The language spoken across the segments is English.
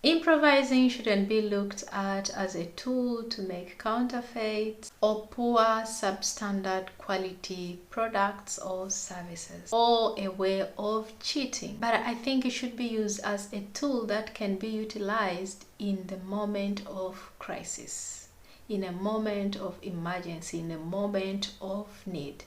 Improvising shouldn't be looked at as a tool to make counterfeit or poor substandard quality products or services, or a way of cheating. But I think it should be used as a tool that can be utilized in the moment of crisis, in a moment of emergency, in a moment of need.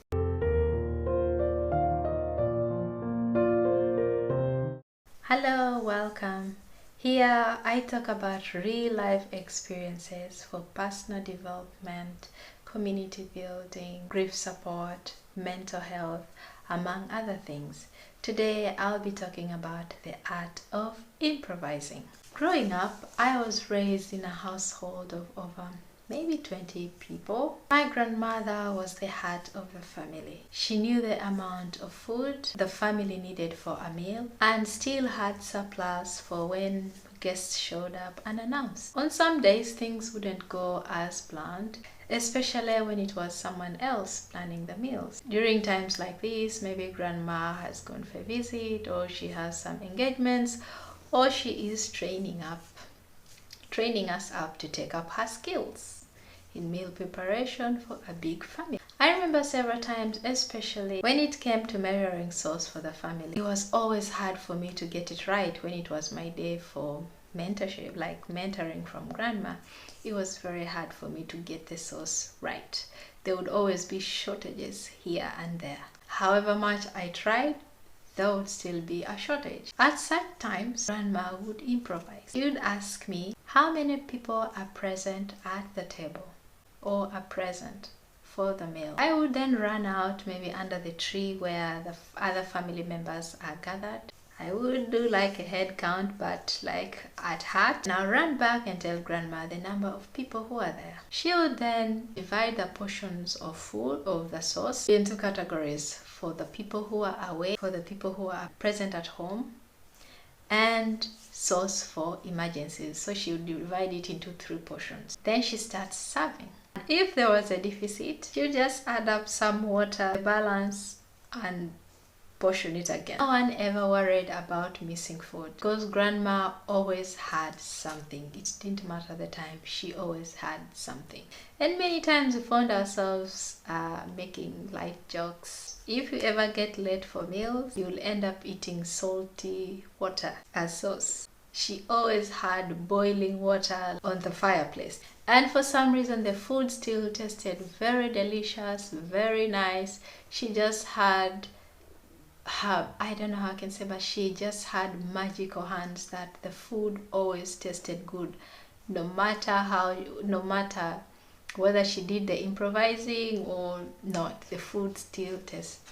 Hello, welcome. Here I talk about real life experiences for personal development, community building, grief support, mental health, among other things. Today I'll be talking about the art of improvising. Growing up, I was raised in a household of over maybe 20 people. My grandmother was the heart of the family. She knew the amount of food the family needed for a meal and still had surplus for when guests showed up unannounced. On some days, things wouldn't go as planned, especially when it was someone else planning the meals. During times like this, maybe grandma has gone for a visit, or she has some engagements, or she is training us up to take up her skills in meal preparation for a big family. I remember several times, especially when it came to measuring sauce for the family, it was always hard for me to get it right when it was my day for mentorship, like mentoring from grandma. It was very hard for me to get the sauce right. There would always be shortages here and there. However much I tried, there would still be a shortage. At such times, grandma would improvise. She would ask me how many people are present at the table or are present for the meal. I would then run out maybe under the tree where the other family members are gathered. I would do like a head count, but like at heart. And I'll run back and tell grandma the number of people who are there. She would then divide the portions of food, of the sauce, into categories for the people who are away, for the people who are present at home, and sauce for emergencies. So she would divide it into 3 portions. Then she starts serving. If there was a deficit, she would just add up some water, balance, and portion it again. No one ever worried about missing food because grandma always had something. It didn't matter the time, she always had something. And many times we found ourselves making light jokes. If you ever get late for meals, you'll end up eating salty water as sauce. She always had boiling water on the fireplace. And for some reason, the food still tasted very delicious, very nice. She just had I don't know how I can say, but she just had magical hands that the food always tasted good. No matter whether she did the improvising or not, the food still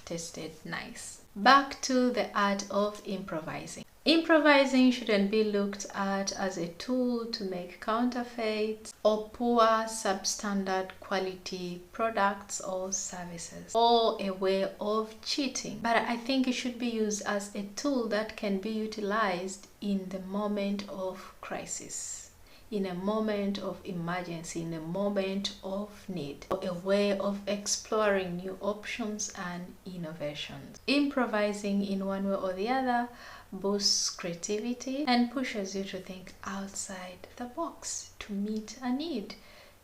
tasted nice. Back to the art of improvising. Improvising shouldn't be looked at as a tool to make counterfeit or poor substandard quality products or services, or a way of cheating. But I think it should be used as a tool that can be utilized in the moment of crisis, in a moment of emergency, in a moment of need, or a way of exploring new options and innovations. Improvising in one way or the other boosts creativity and pushes you to think outside the box, to meet a need,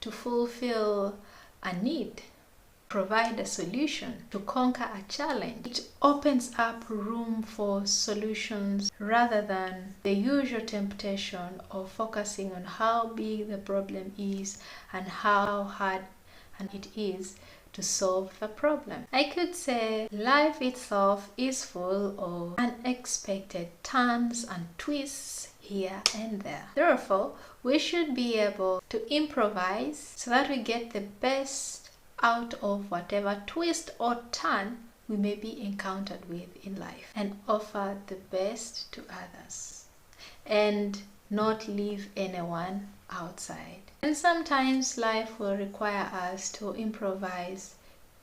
to fulfill a need, provide a solution, to conquer a challenge. It opens up room for solutions rather than the usual temptation of focusing on how big the problem is and how hard it is to solve the problem. I could say life itself is full of unexpected turns and twists here and there. Therefore, we should be able to improvise so that we get the best out of whatever twist or turn we may be encountered with in life, and offer the best to others and not leave anyone outside. And sometimes life will require us to improvise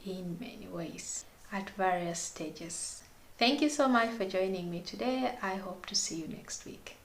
in many ways at various stages. Thank you so much for joining me today. I hope to see you next week.